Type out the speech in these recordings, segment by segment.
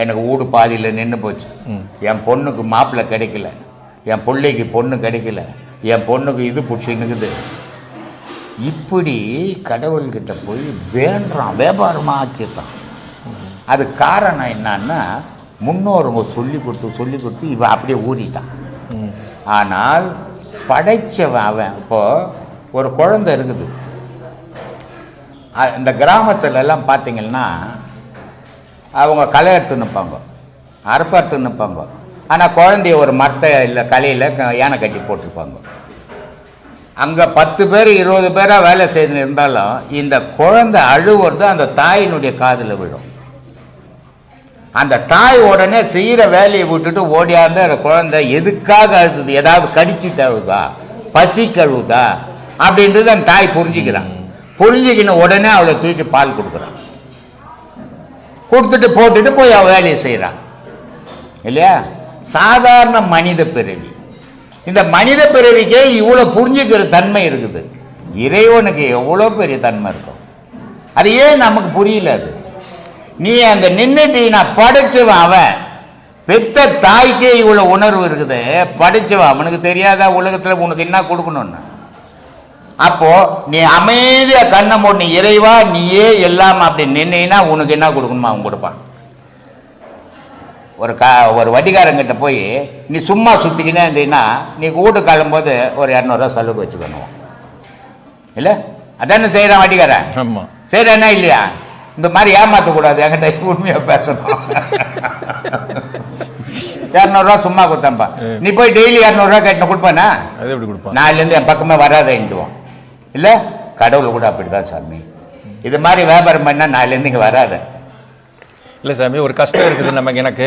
எனக்கு வீடு பாதியில் நின்று போச்சு, என் பொண்ணுக்கு மாப்பிள்ளை கிடைக்கல, என் பிள்ளைக்கு பொண்ணு கிடைக்கல, என் பொண்ணுக்கு இது பிடிச்சி நிற்குது. இப்படி கடவுள்கிட்ட போய் வேண்டான், வியாபாரமாக ஆக்கிட்டான். அது காரணம் என்னன்னா முன்னோருங்க சொல்லி கொடுத்து இவன் அப்படியே ஊறிட்டான். ஆனால் படைச்சவன் அவன். இப்போது ஒரு குழந்தை இருக்குது, இந்த கிராமத்துல எல்லாம் பார்த்தீங்கன்னா அவங்க களை எடுத்து நிற்பாங்க, அறுப்பறுத்து நிற்பாங்க. ஆனால் குழந்தைய ஒரு மரத்தை இல்லை கலையில் யானை கட்டி போட்டிருப்பாங்க. அங்கே 10 பேர் 20 பேராக வேலை செய்து இருந்தாலும் இந்த குழந்தை அழுவுறது அந்த தாயினுடைய காதில் விழும். அந்த தாய் உடனே செய்கிற வேலையை விட்டுட்டு ஓடியாந்து அந்த குழந்தை எதுக்காக அழுதுது, ஏதாவது கடிச்சிட்டு அழுதா, பசி கழுவுதா அப்படின்றது அந்த தாய் புரிஞ்சுக்கிறான். புரிஞ்சுக்கின உடனே அவளை தூக்கி பால் கொடுக்குறான். கொடுத்துட்டு போட்டுட்டு போய் அவள் வேலையை செய்கிறான் இல்லையா? சாதாரண மனித பிறவி. இந்த மனித பிறவிக்கே இவ்வளோ புரிஞ்சுக்கிற தன்மை இருக்குது. இறைவனுக்கு எவ்வளோ பெரிய தன்மை இருக்கும், அது ஏன் நமக்கு புரியல? அது நீ அங்கே நின்றுட்டு நான் படைச்சவன், அவன் பெத்த தாய்க்கே இவ்வளோ உணர்வு இருக்குது, படைச்சவன் அவனுக்கு தெரியாதா உலகத்தில் உனக்கு என்ன கொடுக்கணும்னு? அப்போ நீ அமைதியாக கண்ணை மூடி இறைவா நீயே எல்லாம் அப்படி நின்னா உனக்கு என்ன கொடுக்கணுமா அவன் கொடுப்பான். ஒரு வட்டிக்காரங்கிட்ட போய் நீ சும்மா சுற்றிக்கினே இருந்தீங்கன்னா நீ வீட்டு கிளம்போது ஒரு 200 ரூபா செலவுக்கு வச்சுக்கணும் இல்லை? அதானே செய்கிறான் வட்டிக்காரன். ஆமாம், செய்கிறானா இல்லையா? இந்த மாதிரி ஏமாற்றக்கூடாது, என்கிட்ட உண்மையாக பேசணும். 200 ரூபா சும்மா கொடுத்தாம்பா, நீ போய் டெய்லி 200 ரூபா கட்டின கொடுப்பானா? அது எப்படி கொடுப்பான்? நாலுலேருந்து என் பக்கமே வராதேன்டுவோம் இல்லை? கடவுள் கூட அப்படி தான் சாமி. இது மாதிரி வியாபாரம் பண்ணால் நாலுலேருந்து இங்கே வராத. இல்லை சாமி, ஒரு கஷ்டம் இருக்குது நமக்கு, எனக்கு.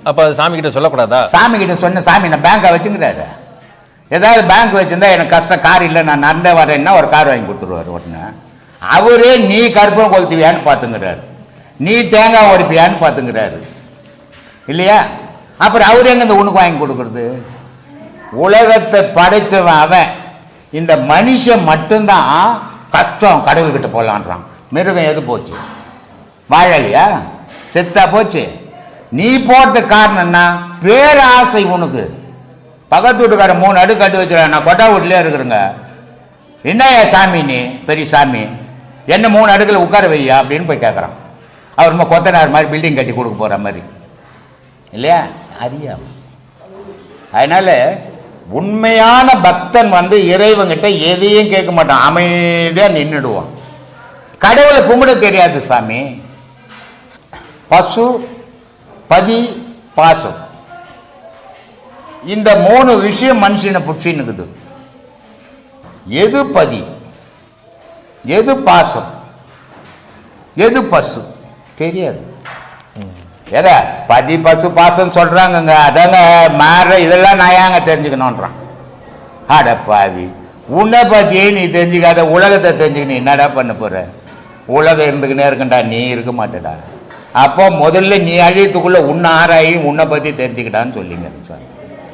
அப்போ அது சாமிக்கிட்ட சொல்லக்கூடாதா? சாமிக்கிட்ட சொன்ன சாமி நான் பேங்கை வச்சுங்கிறாரு. ஏதாவது பேங்க் வச்சுருந்தா எனக்கு கஷ்டம், கார் இல்லை நான் நடந்தே வரேன்னா ஒரு கார் வாங்கி கொடுத்துருவார் உடனே. அவரே நீ கருப்பம் கொளுத்துவியான்னு பார்த்துங்கிறாரு, நீ தேங்காய் உடைப்பியான்னு பார்த்துங்கிறாரு இல்லையா? அப்புறம் அவர் எங்கே இந்த உனக்கு வாங்கி கொடுக்குறது? உலகத்தை படைச்சவன் அவன். இந்த மனுஷன் மட்டும்தான் கஷ்டம் கடவுள்கிட்ட போகலான்றான். மிருகம் எது போச்சு? வாழலையா? செத்தா போச்சு. நீ போகிறதுக்கு காரணம்னா பேராசை. உனக்கு பக்கத்து வீட்டுக்கார 3 அடுக்கு கட்டி வச்சுருக்கேன், நான் கொட்டா வீட்டிலே இருக்கிறேங்க. என்னையா சாமி நீ பெரிய சாமி, என்ன 3 அடுக்கில் உட்கார வையா அப்படின்னு போய் கேட்குறான். அவர் ரொம்ப கொத்தனார் மாதிரி பில்டிங் கட்டி கொடுக்க போகிற மாதிரி இல்லையா? அறியாம. அதனால் உண்மையான பக்தன் இறைவங்கிட்ட எதையும் கேட்க மாட்டான், அமைதியாக நின்றுடுவான். கடவுளை கும்பிட தெரியாது சாமி. பசு, பதி, பாசம், இந்த 3 விஷயம் மனுஷனை புடிச்சுன்னுக்குது. எது பதி, எது பாசம், எது பசு தெரியாது. ஏதா பதி பசு பாசம் சொல்றாங்க, அதாங்க மாற இதெல்லாம் நான் ஏங்க தெரிஞ்சுக்கணுன்றான். அடப்பாவி, உன்னை பத்தியே நீ தெரிஞ்சுக்காத உலகத்தை தெரிஞ்சுக்க நீ என்னடா பண்ண போற? உலகம் இருந்துக்கினே இருக்குண்டா, நீ இருக்க மாட்டேடா. அப்போ முதல்ல நீ அழியத்துக்குள்ள உன்னை ஆராயி உன்னை பற்றி தெரிஞ்சுக்கிட்டான்னு சொல்லிங்க சார்.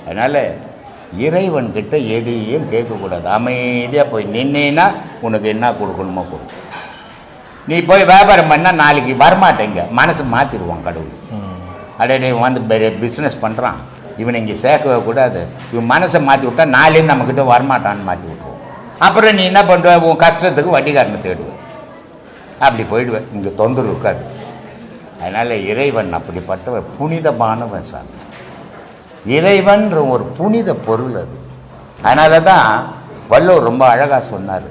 அதனால் இறைவன்கிட்ட எதையும் கேட்கக்கூடாது, அமைதியாக போய் நின்னா உனக்கு என்ன கொடுக்கணுமோ கொடு. நீ போய் வியாபாரம் பண்ணால் நாளைக்கு வரமாட்டேங்க, மனசு மாற்றிடுவான் கடவுள். அடே பிஸ்னஸ் பண்ணுறான், இவனை இங்கே சேர்க்கவே கூடாது, இவன் மனசை மாற்றி விட்டா நாளையும் நம்மக்கிட்ட வரமாட்டான்னு மாற்றி விட்டுருவோம். அப்புறம் நீ என்ன பண்ணுவ? உன் கஷ்டத்துக்கு வட்டிக்காரனை தேடுவேன், அப்படி போயிடுவேன், இங்கே தொந்தரவு இருக்காது. அதனால் இறைவன் அப்படிப்பட்டவர், புனிதமானவன் சாமி. இறைவன்ற ஒரு புனித பொருள் அது. அதனால தான் வள்ளுவர் ரொம்ப அழகாக சொன்னார்,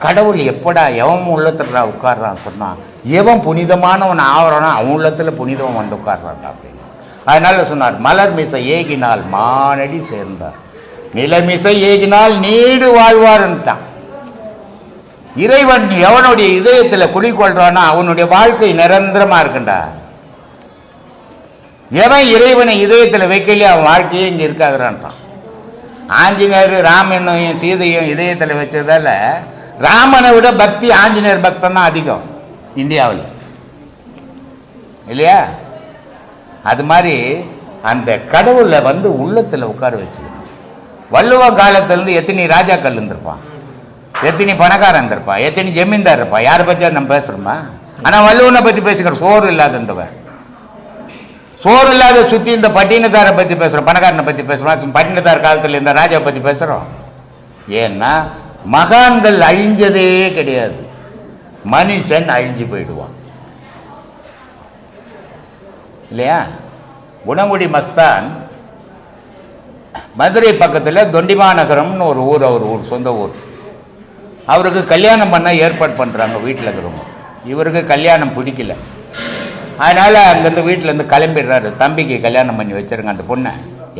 கடவுள் எப்படா எவன் உள்ளத்தில் உட்கார்றான் சொன்னான், எவன் புனிதமானவன் ஆகிறானோ அவன் உள்ளத்தில் புனிதவன் வந்து உட்கார்றான் அப்படின்னு. அதனால சொன்னார், மலர் மிசை ஏகினால் மானடி சேர்ந்தார், நிலமிசை ஏகினால் நீடு வாழ்வார்ன்ட்டான். இறைவன் எவனுடைய இதயத்தில் குடிக்கொள்றானோ அவனுடைய வாழ்க்கை நிரந்தரமாக இருக்குண்டா. எவன் இறைவனை இதயத்தில் வைக்கலையே அவன் வாழ்க்கையே இங்கே இருக்காதுறான்ட்டான். ஆஞ்சநேயர் ராமனையும் சீதையும் இதயத்தில் வச்சதால ராமனை விட பக்தி ஆஞ்சநேயர் பக்தன் தான் அதிகம் இந்தியாவில் இல்லையா? அது மாதிரி அந்த கடவுளை உள்ளத்தில் உட்கார வச்சுக்கணும். வள்ளுவ காலத்திலேருந்து எத்தனை ராஜாக்கள் இருந்திருப்பான், எத்தனை பணக்காரன் இருந்திருப்பான், எத்தனை ஜமீன்தார் இருப்பான். யாரை பற்றி நம்ம பேசுகிறோமா? ஆனால் வள்ளுவனை பற்றி பேசுகிற சோறு இல்லாதவன், சோறு இல்லாத சுற்றி இந்த பட்டினத்தாரை பற்றி பேசுகிறோம், பணக்காரனை பற்றி பேசுகிறோம், பட்டினத்தார் காலத்தில் இந்த ராஜாவை பற்றி பேசுகிறோம். ஏன்னா மகான்கள் அழிஞ்சதே கிடையாது, மனுஷன் அழிஞ்சு போயிடுவான் இல்லையா? குணங்குடி மஸ்தான் மதுரை பக்கத்தில் தொண்டிமாநகரம்னு ஒரு ஊர், அவர் ஊர் சொந்த ஊர். அவருக்கு கல்யாணம் பண்ண ஏற்பாடு பண்ணுறாங்க வீட்டில் இருக்கிறவங்க. இவருக்கு கல்யாணம் பிடிக்கல, அதனால் அங்கேருந்து வீட்டிலேருந்து கிளம்பிடுறாரு. தம்பிக்கு கல்யாணம் பண்ணி வச்சுருங்க அந்த பொண்ணை,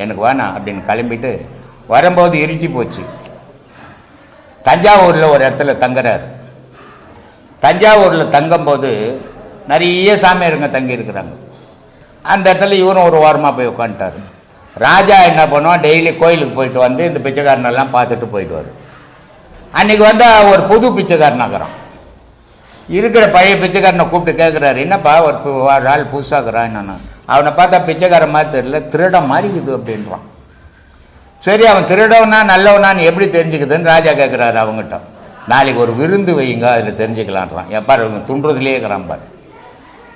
எனக்கு வேணாம் அப்படின்னு கிளம்பிட்டு வரும்போது இருட்டி போச்சு. தஞ்சாவூரில் ஒரு இடத்துல தங்குறாரு. தஞ்சாவூரில் தங்கும்போது நிறைய சாமியாருங்க தங்கி இருக்கிறாங்க. அந்த இடத்துல இவரும் ஒரு வாரமாக போய் உட்காந்துட்டார். ராஜா என்ன பண்ணுவான், டெய்லி கோயிலுக்கு போயிட்டு வந்து இந்த பிச்சைக்காரனெல்லாம் பார்த்துட்டு போயிடுவார். அன்றைக்கி வந்து ஒரு புது பிச்சைக்காரனாகிறான். இருக்கிற பழைய பிச்சைக்காரனை கூப்பிட்டு கேட்குறாரு, என்னப்பா ஒரு ஆள் புதுசாகிறான் என்னன்னா. அவனை பார்த்தா பிச்சைக்காரன் மாதிரி தெரியல, திருடம் மாதிரி இருக்குது அப்படின்றான். சரி, அவன் திருடவனா நல்லவனான்னு எப்படி தெரிஞ்சுக்குதுன்னு ராஜா கேட்குறாரு அவங்ககிட்ட. நாளைக்கு ஒரு விருந்து வைங்க, அதில் தெரிஞ்சுக்கலான்றான். எப்பா இவங்க துண்டுறதுலேயே இருக்கிறான் பாரு.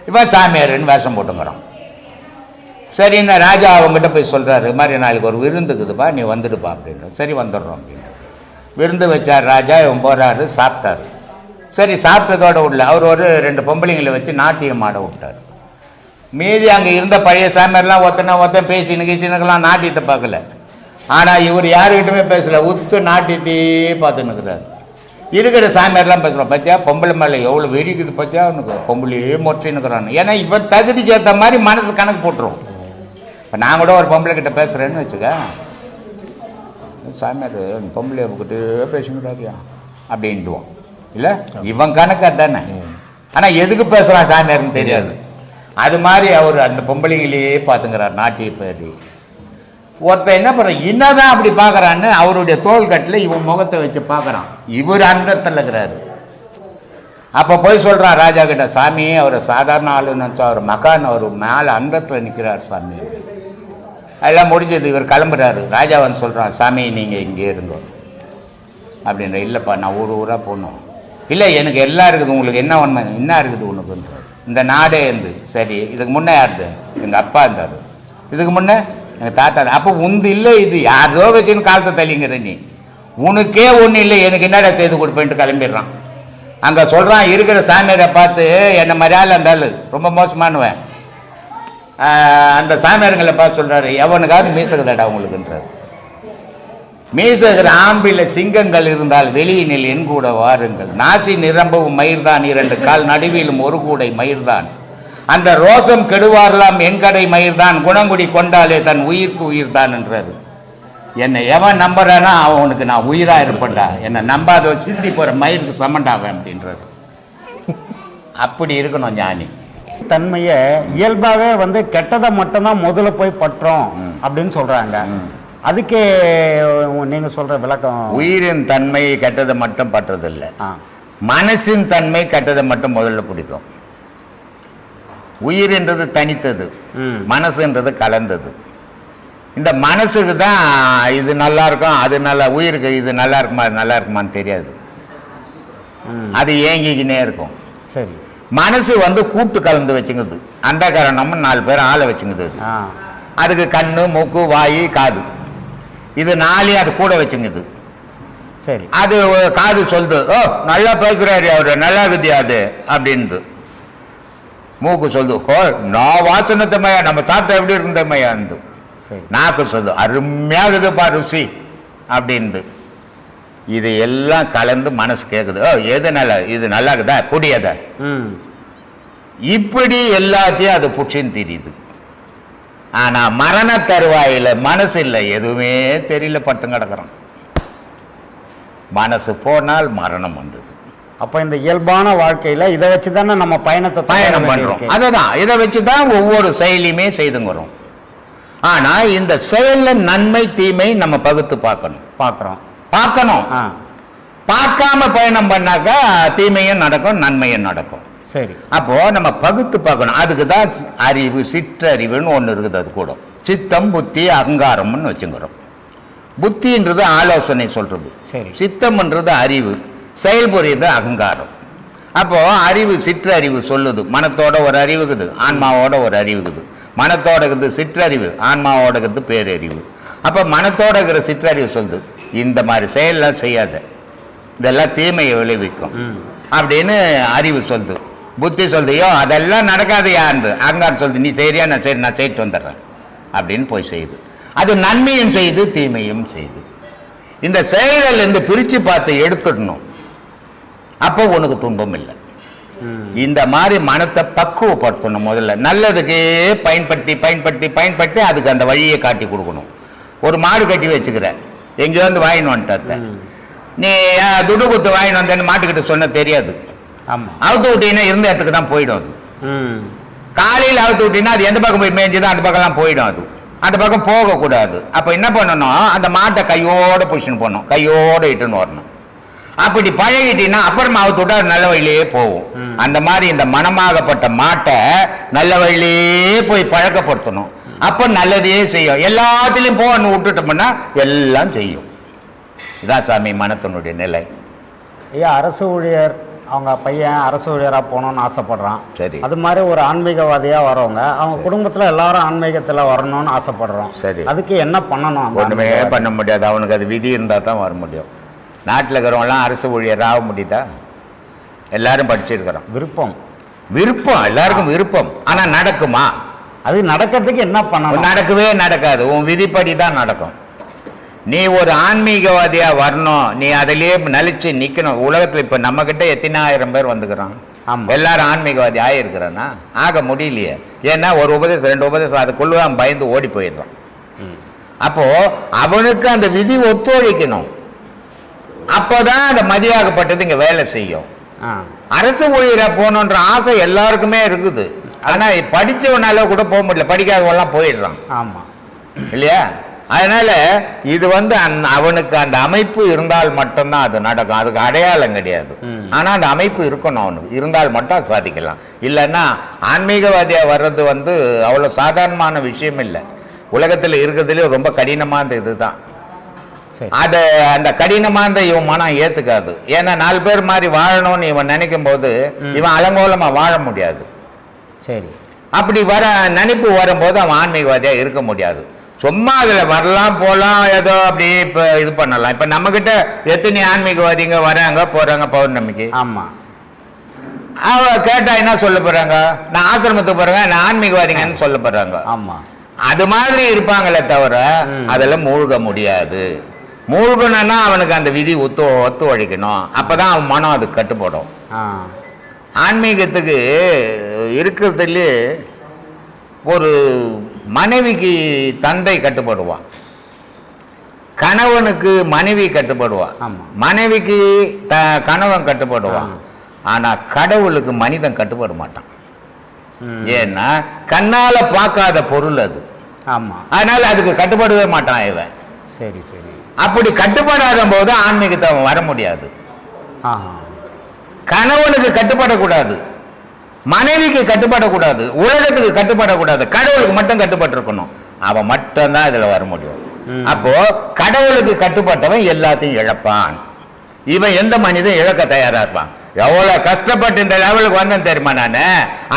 இப்போ சாமியாருன்னு வேஷம் போட்டுங்கிறான். சரி, இந்த ராஜா அவங்ககிட்ட போய் சொல்கிறாரு, இது மாதிரி நாளைக்கு ஒரு விருந்துக்குதுப்பா, நீ வந்துடுப்பா அப்படின்னு. சரி வந்துடுறோம் அப்படின்னு விருந்து வச்சார் ராஜா. இவன் போகிறாரு, சாப்பிட்டாரு. சரி, சாப்பிட்டதோடு விடல, அவர் ஒரு 2 பொம்பளைங்களை வச்சு நாட்டியம் ஆட விட்டார். மீதி அங்கே இருந்த பழைய சாமியார்லாம் ஒருத்தன் பேசினு கீசினுக்கெல்லாம் நாட்டியத்தை பார்க்கல. ஆனால் இவர் யாருக்கிட்டுமே பேசலை, உத்து நாட்டியத்தையே பார்த்துன்னு இருக்கிறார். இருக்கிற சாமியார்லாம் பேசுகிறோம், பார்த்தியா பொம்பளை மேலே எவ்வளோ வெறிக்குது, பார்த்தியா அவனுக்கு பொம்பளையே முறைச்சின்னுக்கிறான். ஏன்னா இவன் தகுதிக்கு ஏற்ற மாதிரி மனசு கணக்கு போட்டுரும். இப்போ நான் கூட ஒரு பொம்பளை கிட்ட பேசுகிறேன்னு வச்சுக்க, சாமியார் பொம்பளை கிட்டே பேசிக்கிறாரியா அப்படின்ட்டுவான். இல்லை, இவன் கணக்கு தானே. ஆனால் எதுக்கு பேசுகிறான் சாமியார்னு தெரியாது. அது மாதிரி அவர் அந்த பொம்பளைங்களையே பார்த்துங்கிறார் நாட்டிய பேரி. ஒருத்தர் என்ன பண்ணுற, என்னதான் அப்படி பார்க்குறான்னு அவருடைய தோள்கட்டில் இவன் முகத்தை வச்சு பார்க்குறான். இவர் அந்தத்தில் இருக்கிறாரு. அப்போ போய் சொல்கிறான் ராஜா கிட்ட, சாமி அவரை சாதாரண ஆளுன்னு நினச்சா அவர் மகான், அவர் மேலே அந்தத்தில் நிற்கிறார் சாமி. அதெல்லாம் முடிஞ்சது, இவர் கிளம்புறாரு. ராஜா வந்து சொல்கிறான், சாமி நீங்கள் இங்கே இருங்க அப்படின்ற. இல்லைப்பா நான் ஊராக போகணும். இல்லை எனக்கு எல்லாம் இருக்குது, உங்களுக்கு என்ன ஒன்று என்ன இருக்குது உனக்குன்றார். இந்த நாடே இருந்து. சரி, இதுக்கு முன்னே யாருது? எங்கள் அப்பா இருந்தார். இதுக்கு முன்னே எங்கள் தாத்தா. அப்போ உந்து இல்லை, இது யாரோ வச்சுன்னு காலத்தை தள்ளிங்கிற நீ. உனக்கே ஒன்றும் இல்லை, எனக்கு என்னடா செய்து கொடுப்பேன்ட்டு கிளம்பிடுறான். அங்கே சொல்கிறான், இருக்கிற சாமியாரை பார்த்து என்னை மாதிரியால் இருந்தாலும் ரொம்ப மோசமானுவேன். அந்த சாமியாருங்களை பார்த்து சொல்கிறாரு, எவனுக்காவது மீசகுதாடா உங்களுக்குன்றார். மீசகிற ஆம்பில சிங்கங்கள் இருந்தால் வெளியினில் என் கூட வாருங்கள். நாசி நிரம்பவும் மயிர்தான், 2 கால் நடுவிலும் ஒரு கூடை மயிர்தான். அந்த ரோசம் கெடுவாரலாம் என் கடை மயிர்தான். குணங்குடி கொண்டாலே தன் உயிர்க்கு உயிர்தான் என்றாரு. என்னை எவன் நம்புறானா அவனுக்கு நான் உயிராக இருப்பேன்டா, என்னை நம்பாத சிந்தி போகிற மயிருக்கு சமண்டாவேன் அப்படின்றாரு. அப்படி இருக்கணும் ஞானி. தன்மையை இயல்பாகவே வந்து கெட்டதை மட்டும்தான் முதல்ல போய் பற்றோம் அப்படின்னு சொல்கிறாங்க. அதுக்கு நீங்கள் சொல்கிற விளக்கம்? உயிரின் தன்மை கெட்டதை மட்டும் பற்றதில்லை, மனசின் தன்மை கெட்டதை மட்டும் முதல்ல பிடிக்கும். உயிர்ன்றது தனித்தது, மனசுன்றது கலந்தது. இந்த மனசுக்கு தான் இது நல்லா இருக்கும், அது நல்லா, உயிருக்கு இது நல்லா இருக்குமா அது நல்லா இருக்குமான்னு தெரியாது, அது ஏங்கிக்கினே இருக்கும். சரி, மனசு வந்து கூட்டு கலந்து வச்சுங்குது. அந்த காரணமும் 4 பேர் ஆளை வச்சுங்குது. அதுக்கு கண்ணு மூக்கு வாய் காது, இது 4 அது கூட வச்சுங்குது. சரி, அது காது சொல்லுது, ஓ நல்லா பேசுறாரு அவரு, நல்லா இருக்குதியா அது அப்படின்து. மூக்கு சொல்லுது, ஓ நான் வாசனை தம்மையா, நம்ம சாப்பிட்டா எப்படி இருக்கும் தம்மையா இருந்து. நாக்கு சொல்லுது, அருமையாகுதுப்பா ருசி அப்படின்து. இது எல்லாம் கலந்து மனசு கேட்குது, ஓ எது நல்லா, இது நல்லா இருக்குதா புடியத. இப்படி எல்லாத்தையும் அது புடிச்சின்னு தெரியுது. ஆனா மரண தருவாயில மனசு இல்லை, எதுவுமே தெரியல, படுத்து கிடக்குறோம். மனசு போனால் மரணம் வந்தது. அப்போ இந்த இயல்பான வாழ்க்கையில இதை வச்சு தானே நம்ம பயணம் பண்றோம். அதுதான், இதை வச்சுதான் ஒவ்வொரு செயலையுமே செய்துங்கிறோம். ஆனா இந்த செயல்ல நன்மை தீமை நம்ம பகுத்து பார்க்கணும். பார்க்காம பயணம் பண்ணாக்கா தீமையும் நடக்கும் நன்மையும் நடக்கும். சரி, அப்போ நம்ம பகுத்து பார்க்கணும். அதுக்கு தான் அறிவு, சிற்றறிவுன்னு ஒன்று இருக்குது. அது கூட சித்தம் புத்தி அகங்காரம்னு வச்சுக்கிறோம். புத்தின்றது ஆலோசனை சொல்றது, சித்தம்ன்றது அறிவு, செயல்புரியுது அகங்காரம். அப்போ அறிவு சிற்றறிவு சொல்லுது, மனத்தோட ஒரு அறிவுக்குது, ஆன்மாவோட ஒரு அறிவுக்குது. மனத்தோட இருக்கிறது சிற்றறிவு, ஆன்மாவோட இருக்கிறது பேரறிவு. அப்போ மனத்தோட இருக்கிற சிற்றறிவு சொல்லுது இந்த மாதிரி செயலெல்லாம் செய்யாத, இதெல்லாம் தீமையை விளைவிக்கும் அப்படின்னு அறிவு சொல்லுது. புத்தி சொல்லுதையோ அதெல்லாம் நடக்காது யாரு, அங்கார் சொல்லுது நீ செய்யறியா, நான் சரி நான் செய்யிட்டு வந்துடுறேன் அப்படின்னு போய் செய்யுது. அது நன்மையும் செய்யுது தீமையும் செய்யுது. இந்த செயல்கள் இருந்து பிரித்து பார்த்து எடுத்துடணும், அப்போ உனக்கு துன்பம் இல்லை. இந்த மாதிரி மனத்தை பக்குவப்படுத்தணும். முதல்ல நல்லதுக்கே பயன்படுத்தி பயன்படுத்தி பயன்படுத்தி அதுக்கு அந்த வழியை காட்டி கொடுக்கணும். ஒரு மாடு கட்டி வச்சுக்கிற, எங்கேயோ வந்து வாங்கின்னு வந்துட்ட, நீ துடு குத்து வாங்கின்னு வந்தேன்னு மாட்டுக்கிட்ட சொன்ன தெரியாது. அவுத்து விட்டீங்கன்னா இருந்த இடத்துக்கு தான் போயிடும். அது காலையில் அவுத்து விட்டீங்கன்னா அது எந்த பக்கம் போய் மேய்ஞ்சுதான் அந்த பக்கம்லாம் போயிடும். அது அந்த பக்கம் போகக்கூடாது. அப்போ என்ன பண்ணணும், அந்த மாட்டை கையோடு புஷின்னு போடணும், கையோடு இட்டுன்னு வரணும். அப்படி பழகிட்டீங்கன்னா அப்புறமா அவுத்து விட்டா அது நல்ல வழியிலேயே போகும். அந்த மாதிரி இந்த மனமாகப்பட்ட மாட்டை நல்ல வழியிலேயே போய் பழக்கப்படுத்தணும். அப்போ நல்லதே செய்யும். எல்லாத்திலையும் போன்னு விட்டுட்டோம்னா எல்லாம் செய்யும். இதான் சாமி மனத்தினுடைய நிலை. ஐயா, அரசு ஊழியர் அவங்க பையன் அரசு ஊழியராக போகணுன்னு ஆசைப்படுறான். சரி. அது மாதிரி ஒரு ஆன்மீகவாதியாக வரவங்க அவங்க குடும்பத்தில் எல்லாரும் ஆன்மீகத்தில் வரணும்னு ஆசைப்படுறோம். சரி, அதுக்கு என்ன பண்ணணும்? ஒன்றுமே பண்ண முடியாது. அவனுக்கு அது விதி இருந்தால் தான் வர முடியும். நாட்டில் இருக்கிறவங்களாம் அரசு ஊழியர் ஆக முடியுதா? எல்லாரும் படிச்சிருக்கிறோம். விருப்பம் எல்லாருக்கும் விருப்பம். ஆனால் நடக்குமா? அது நடக்கிறதுக்கு என்ன பண்ணணும்? நடக்கவே நடக்காது. உன் விதிப்படி தான் நடக்கும். நீ ஒரு ஆன்மீகவாதியாக வரணும், நீ அதிலேயே நிலைச்சு நிற்கணும். உலகத்தில் இப்போ நம்மக்கிட்ட எத்தனை ஆயிரம் பேர் வந்துக்கிறான். எல்லாரும் ஆன்மீகவாதி ஆகிருக்கிறானா? ஆக முடியலையே. ஏன்னா ஒரு உபதேசம் 2 உபதேசம் அதுக்குள்ள அவன் பயந்து ஓடி போயிடுறான். அப்போது அவனுக்கு அந்த விதி ஒத்துழைக்கணும். அப்போதான் அந்த மதியாகப்பட்டது இங்கே வேலை செய்யும். அரசு ஊழியராக போகணுன்ற ஆசை எல்லாருக்குமே இருக்குது. ஆனால் படித்தவனால கூட போக முடியல, படிக்காதவெல்லாம் போயிடுறான். ஆமாம் இல்லையா? அதனால இது அவனுக்கு அந்த அமைப்பு இருந்தால் மட்டும்தான் அது நடக்கும். அதுக்கு அடையாளம் கிடையாது. ஆனால் அந்த அமைப்பு இருக்கணும், அவனுக்கு இருந்தால் மட்டும் சாதிக்கலாம். இல்லைன்னா ஆன்மீகவாதியாக வர்றது அவ்வளோ சாதாரணமான விஷயம் இல்லை. உலகத்தில் இருக்கிறதுலேயே ரொம்ப கடினமான இதுதான். அதை அந்த கடினமான இவன் மனம் ஏற்றுக்காது. ஏன்னா 4 பேர் மாதிரி வாழணும்னு இவன் நினைக்கும் போது இவன் அலங்கோலமாக வாழ முடியாது. சரி, அப்படி நினைப்பு வரும்போது அவன் ஆன்மீகவாதியாக இருக்க முடியாது. சும்மா அதில் வரலாம் போகலாம், ஏதோ அப்படி இப்போ இது பண்ணலாம். இப்போ நம்மக்கிட்ட எத்தனை ஆன்மீகவாதிங்க வராங்க போகிறாங்க பௌர்ணமிக்கு. ஆமாம், அவ கேட்டால் என்ன சொல்ல போகிறாங்க? நான் ஆசிரமத்துக்கு போகிறேங்க, நான் ஆன்மீகவாதிங்கன்னு சொல்ல போகிறாங்க. ஆமாம், அது மாதிரி இருப்பாங்களே தவிர அதெல்லாம் மூழ்க முடியாது. மூழ்கணும்னா அவனுக்கு அந்த விதி ஒத்துழைக்கணும். அப்போ தான் அவன் மனம் அதுக்கு கட்டுப்படும். ஆன்மீகத்துக்கு இருக்கிறதுலே ஒரு மனைவிக்கு தந்தை கட்டுப்படுவான், கணவனுக்கு மனைவி கட்டுப்படுவான், மனைவிக்கு கணவன் கட்டுப்படுவான். ஆனால் கடவுளுக்கு மனிதன் கட்டுப்பட மாட்டான். ஏன்னா கண்ணால பார்க்காத பொருள் அது. ஆமா, அதனால அதுக்கு கட்டுப்படவே மாட்டான் இவன். சரி சரி. அப்படி கட்டுப்படாத போது ஆன்மீகத்தை அவன் வர முடியாது. கணவனுக்கு கட்டுப்படக்கூடாது, மனைவிக்கு கட்டுப்படக்கூடாது, உலகத்துக்கு கட்டுப்படக்கூடாது, கடவுளுக்கு மட்டும் கட்டுப்பட்டு இருக்கணும். அவன் மட்டும்தான் இதுல வர முடியும். அப்போ கடவுளுக்கு கட்டுப்பட்டவன் எல்லாத்தையும் இழப்பான். இவன் எந்த மனிதன் இழக்க தயாரா இருப்பான்? எவ்வளவு கஷ்டப்பட்டு இந்த லெவலுக்கு வந்தேன் தெரியுமா நானு,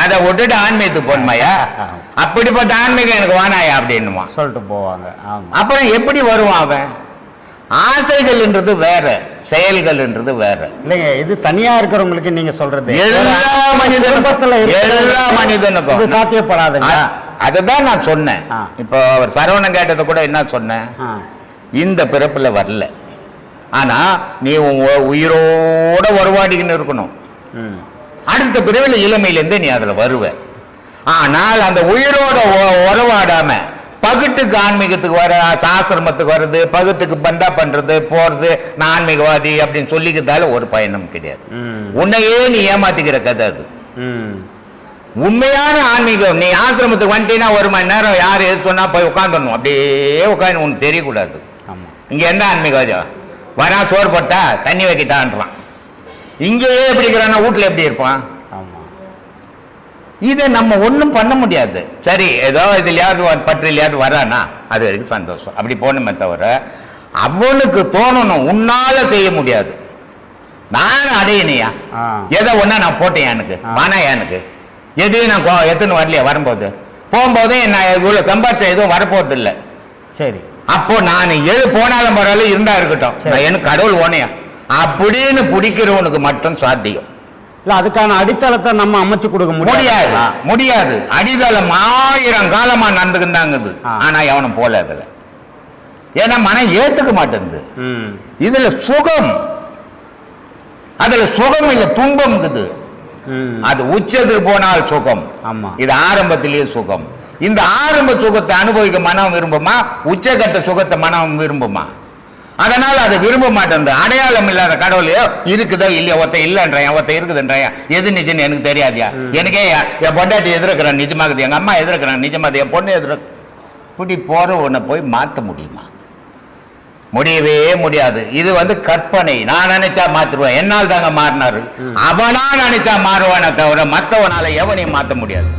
அதை விட்டுட்டு ஆன்மீகத்துக்கு போனமையா, அப்படிப்பட்ட ஆன்மீகம் எனக்கு வானாயா அப்படின்னுமா சொல்லிட்டு போவாங்க. அப்புறம் எப்படி வருவான் அவன்? ஆசைகள்ன்றது வேற, செயல்கள்ன்றது வேற. இல்லைங்க, இது தனியா இருக்கிறவங்களுக்கு நீங்க சொல்றது எல்லா மனிதனுக்கும் சாத்தியப்படாதுங்க. அதுதான் நான் சொன்னேன். இப்போ அவர் சரவணன் கேட்டதை கூட என்ன சொன்னேன், இந்த பிறப்புல வரல, ஆனா நீ உயிரோட உறவாடிக்கின்னு இருக்கணும். அடுத்த பிறவில இளமையிலேருந்தே நீ அதுல வருவ. ஆனால் அந்த உயிரோட உறவாடாம பகுட்டுக்கு ஆன்மீகத்துக்கு வர, சாஸ்திரமத்துக்கு வர்றது, பகுட்டுக்கு பந்தா பண்றது போறது, நான் ஆன்மீகவாதி அப்படின்னு சொல்லிக்கிறதால ஒரு பயனும் கிடையாது. உன்னையே நீ ஏமாத்திக்கிற கதை அது. உண்மையான ஆன்மீகம், நீ ஆசிரமத்துக்கு வந்துட்டீங்கன்னா 1 மணி நேரம் யார் எது சொன்னா போய் உட்காந்துடணும், அப்படியே உட்காந்து உனக்கு தெரியக்கூடாது. இங்க என்ன ஆன்மீகவாதியா வரா, சோறு போட்டா தண்ணி வைக்கிட்டான்றான். இங்கேயே எப்படி இருக்கிறான்னா வீட்டுல எப்படி இருப்பான்? இதை நம்ம ஒன்றும் பண்ண முடியாது. சரி, ஏதோ இதுலையாவது பற்றிலையாவது வரானா அது வரைக்கும் சந்தோஷம், அப்படி போனமே தவிர அவனுக்கு தோணணும் உன்னால செய்ய முடியாது. நான் அடையணையா, எதை ஒன்னா நான் போட்டேன், எனக்கு வானா, எனக்கு எதையும் நான் எத்தனை வரலையா வரும்போது போகும்போது நான் இவ்வளோ சம்பாதிச்ச எதுவும் வரப்போறது இல்லை. சரி. அப்போ நான் எது போனாலும் பரவாயில்ல இருந்தா இருக்கட்டும், நான் எனக்கு கடவுள் ஓனையா அப்படின்னு பிடிக்கிறவனுக்கு மட்டும் சாத்தியம். இல்ல அதுக்கான அடித்தளத்தை நம்ம அமைச்சு கொடுக்க முடியாது. முடியாது. அடித்தளம் 1000 காலமா நடந்துக்குந்தாங்குது. ஆனா எவனும் போல அதுல, ஏன்னா மனம் ஏத்துக்க மாட்டேங்குது. இதுல சுகம், அதுல சுகம் இல்ல துன்பம் இருக்குது. அது உச்சத்துக்கு போனால் சுகம், இது ஆரம்பத்திலேயே சுகம். இந்த ஆரம்ப சுகத்தை அனுபவிக்க மனம் விரும்புமா? உச்சகட்ட சுகத்தை மனம் விரும்புமா? அதனால அதை விரும்ப மாட்டேன். அடையாளம் இல்லாத கடவுளையோ இருக்குதோ இல்லையோ, ஒருத்த இல்லைன்றான், ஒருத்த இருக்குதுன்றான். எது நிஜம்னு எனக்கு தெரியாதியா? எனக்கே என் பொண்டாட்டி எதிர்க்கிறான் நிஜமாகுது, எங்க அம்மா எதிர்க்கிறான் நிஜமாகுது, என் பொண்ணு எதிர்க்க. இப்படி போற உன்னை போய் மாற்ற முடியுமா? முடியவே முடியாது. இது கற்பனை. நான் நினைச்சா மாத்திருவேன். என்னால் தாங்க மாறினாரு. அவனா நினைச்சா மாறுவானே தவிர மற்றவனால எவனையும் மாற்ற முடியாது.